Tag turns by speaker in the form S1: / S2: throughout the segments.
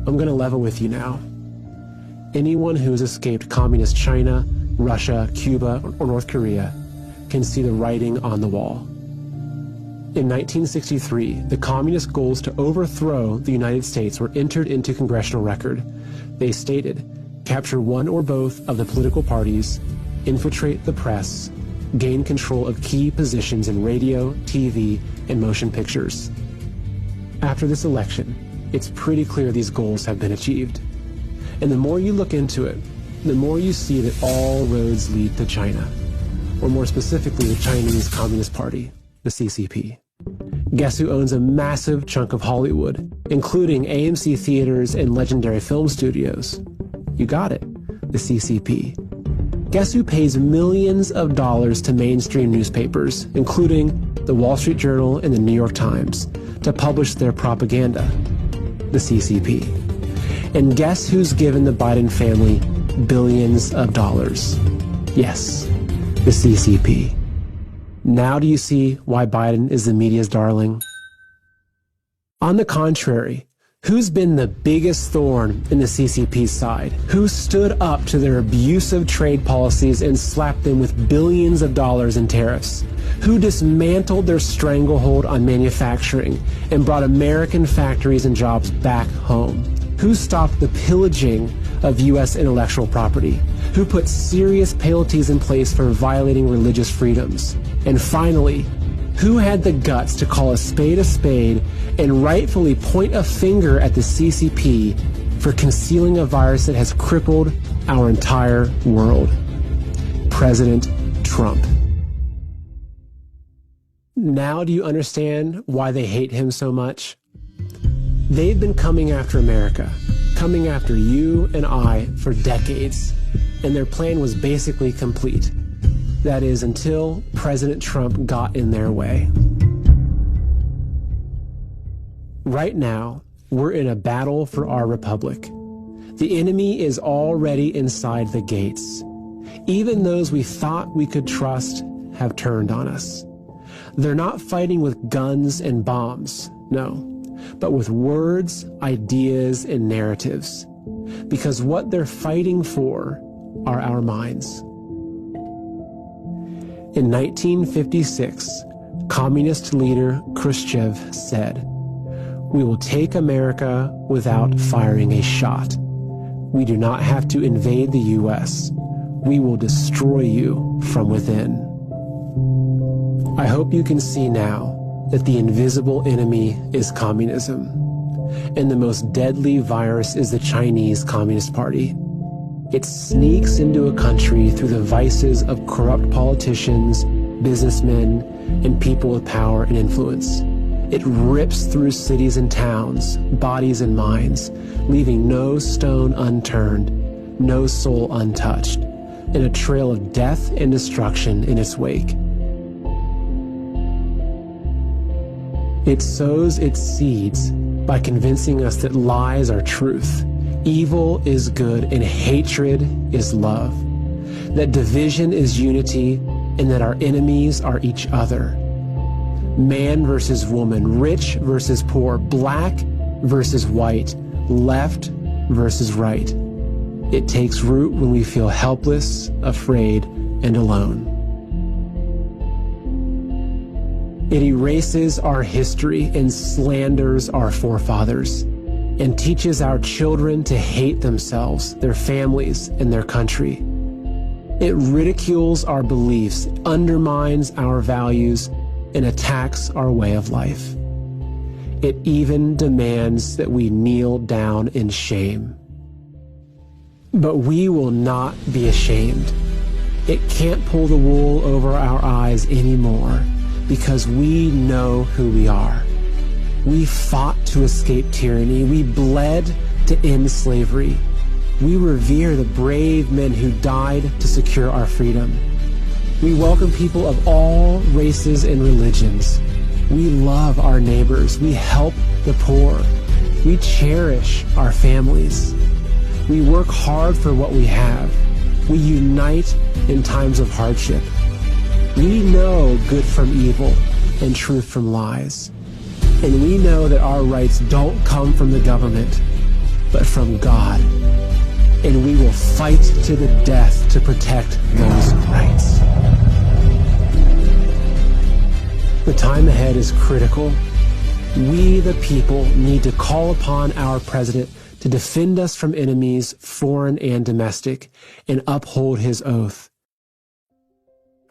S1: I'm going to level with you now. Anyone who has escaped communist China, Russia, Cuba, or North Korea can see the writing on the wall. In 1963, the communist goals to overthrow the United States were entered into congressional record. They stated, capture one or both of the political parties, infiltrate the press, gain control of key positions in radio, TV, and motion pictures. After this election, it's pretty clear these goals have been achieved. And the more you look into it, the more you see that all roads lead to China, or more specifically the Chinese Communist Party, the CCP. Guess who owns a massive chunk of Hollywood, including AMC theaters and legendary film studios? You got it, the CCP. Guess who pays millions of dollars to mainstream newspapers, including the Wall Street Journal and the New York Times, to publish their propaganda? The CCP. And guess who's given the Biden family billions of dollars? Yes, the CCP. Now do you see why Biden is the media's darling? On the contrary, who's been the biggest thorn in the CCP's side? Who stood up to their abusive trade policies and slapped them with billions of dollars in tariffs? Who dismantled their stranglehold on manufacturing and brought American factories and jobs back home? Who stopped the pillaging of U.S. intellectual property? Who put serious penalties in place for violating religious freedoms? And finally, who had the guts to call a spade and rightfully point a finger at the CCP for concealing a virus that has crippled our entire world? President Trump. Now do you understand why they hate him so much? They've been coming after America, coming after you and I for decades, and their plan was basically complete. That is, until President Trump got in their way. Right now, we're in a battle for our republic. The enemy is already inside the gates. Even those we thought we could trust have turned on us. They're not fighting with guns and bombs, no, but with words, ideas, and narratives. Because what they're fighting for are our minds. In 1956, communist leader Khrushchev said, "We will take America without firing a shot. We do not have to invade the U.S. We will destroy you from within." I hope you can see now that the invisible enemy is communism, and the most deadly virus is the Chinese Communist Party. It sneaks into a country through the vices of corrupt politicians, businessmen, and people with power and influence. It rips through cities and towns, bodies and minds, leaving no stone unturned, no soul untouched, and a trail of death and destruction in its wake. It sows its seeds by convincing us that lies are truth, evil is good, and hatred is love, that division is unity, and that our enemies are each other. Man versus woman, rich versus poor, black versus white, left versus right. It takes root when we feel helpless, afraid, and alone. It erases our history and slanders our forefathers, and teaches our children to hate themselves, their families, and their country. It ridicules our beliefs, undermines our values, and attacks our way of life. It even demands that we kneel down in shame. But we will not be ashamed. It can't pull the wool over our eyes anymore, because we know who we are. We fought to escape tyranny. We bled to end slavery. We revere the brave men who died to secure our freedom. We welcome people of all races and religions. We love our neighbors. We help the poor. We cherish our families. We work hard for what we have. We unite in times of hardship. We know good from evil and truth from lies. And we know that our rights don't come from the government. but from God. And we will fight to the death to protect those rights. The time ahead is critical. We, the people, need to call upon our president to defend us from enemies, foreign and domestic, and uphold his oath.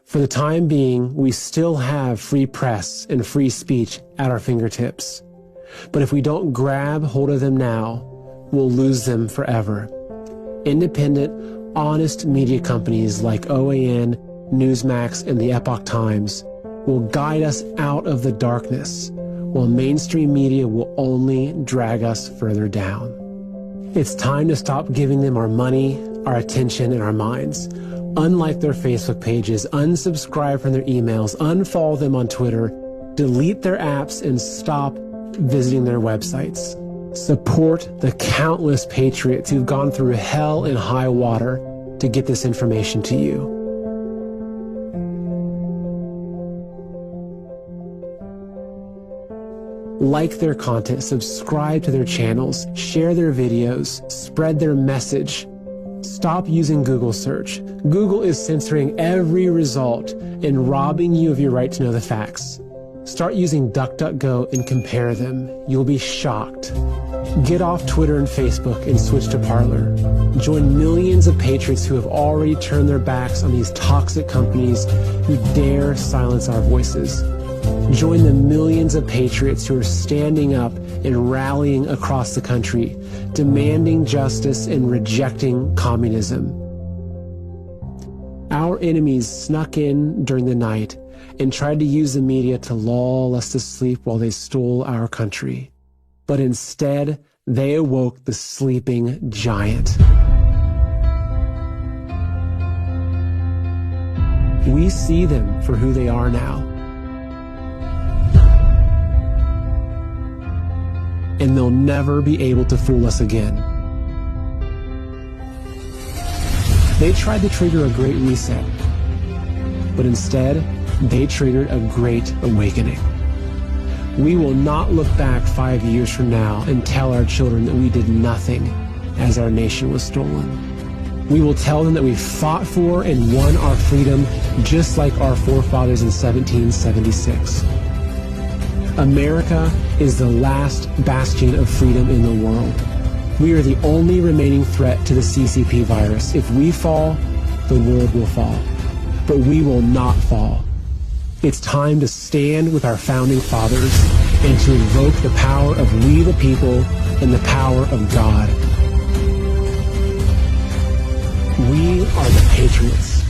S1: For the time being, we still have free press and free speech at our fingertips. But if we don't grab hold of them now, we'll lose them forever. Independent, honest media companies like OAN, Newsmax, and the Epoch Times will guide us out of the darkness, while mainstream media will only drag us further down. It's time to stop giving them our money, our attention, and our minds. Unlike their Facebook pages, unsubscribe from their emails, unfollow them on Twitter, delete their apps, and stop visiting their websites. Support the countless patriots who've gone through hell and high water to get this information to you. Like their content, subscribe to their channels, share their videos, spread their message. Stop using Google search. Google is censoring every result and robbing you of your right to know the facts. Start using DuckDuckGo and compare them. You'll be shocked. Get off Twitter and Facebook and switch to Parler. Join millions of patriots who have already turned their backs on these toxic companies who dare silence our voices. Join the millions of patriots who are standing up and rallying across the country, demanding justice and rejecting communism. Our enemies snuck in during the night and tried to use the media to lull us to sleep while they stole our country. But instead, they awoke the sleeping giant. We see them for who they are now. And they'll never be able to fool us again. They tried to trigger a great reset, but instead, they triggered a great awakening. We will not look back 5 years from now and tell our children that we did nothing as our nation was stolen. We will tell them that we fought for and won our freedom just like our forefathers in 1776. America is the last bastion of freedom in the world. We are the only remaining threat to the CCP virus. If we fall, the world will fall. But we will not fall. It's time to stand with our founding fathers and to invoke the power of we the people and the power of God. We are the patriots.